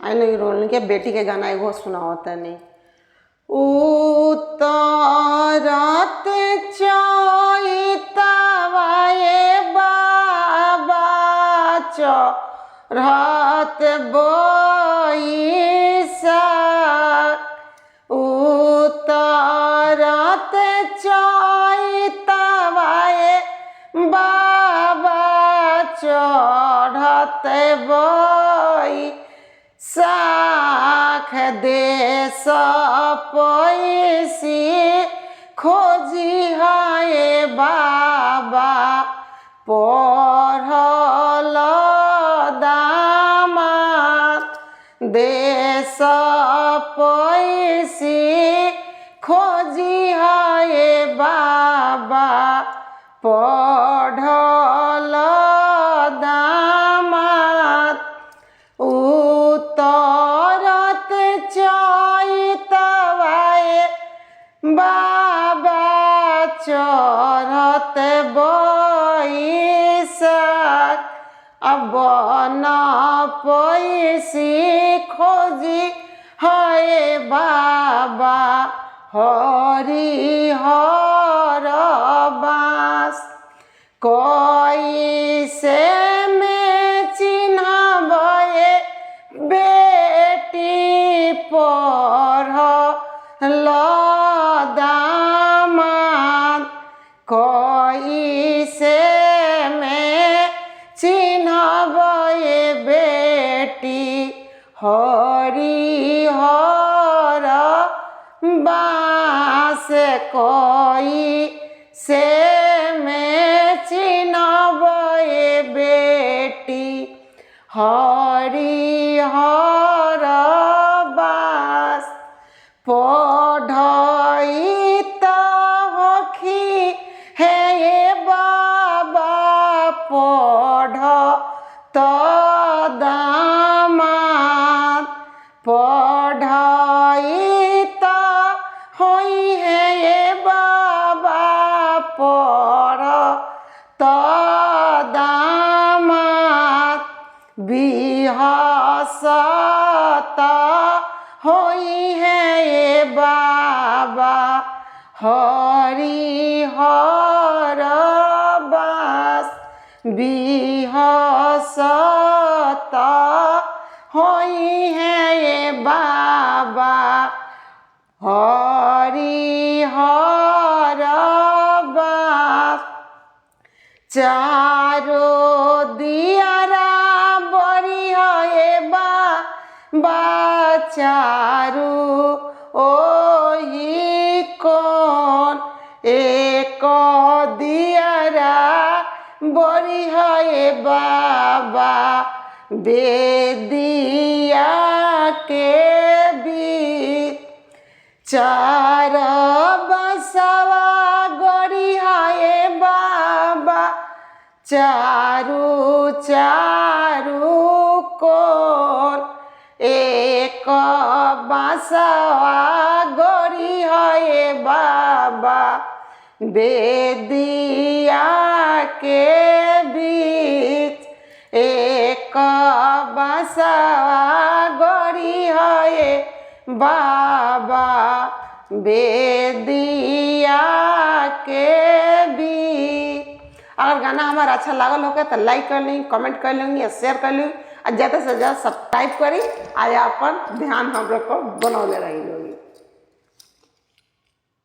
आई लगी रोल के बेटी के गाना एगो सुनाओ तनी। उतरत चैतवाए बाबा चढ़त बैसाख, उतरत चैतवाए बाबा चढ़त बैसाख, देश पैसी खोजी है बाबा पढ़ल दामाद, देश पैसी खोजी है बाबा पढ़ल दामाद, उतरत चैतवाए बाबा चढ़त बैसाख, अब न पैसी खोजी है बाबा हरिहर बाँस, कैसे में चिन्हबे बेटी पढ़ल दामाद, कैसे में चिन्हबे बेटी हरिहर बाँस, कैसे में चिन्हबे बेटी हरिहर बाँस, पढ़ई त होखी हे बाबा पढ़ त दामाद, पढ़ई त होई हे बाबा पढ़ त दामाद, बिहसत होई है बाबा हरिहर बाँस, बिहसत होई है बाबा हरिहर बाँस, चारो दियारा बरी है बाबा चारू ओही कौन, एक दियारा बरी है बाबा बेदिया के बीच, चार बसवा गड़ी है बाबा चारू चारू कोन, एक बसवा गड़ी है बाबा बेदिया के बीच, एक बसवा गड़ी है बाबा बेदिया के बीच। अगर गाना हमारा अच्छा लागल होगा तो लाइक कर ली, कमेंट कर लेंगे या शेयर कर ली और ज़्यादा से ज़्यादा सब्सक्राइब करी। आज अपन ध्यान हम लोग को बनौले रही लोग।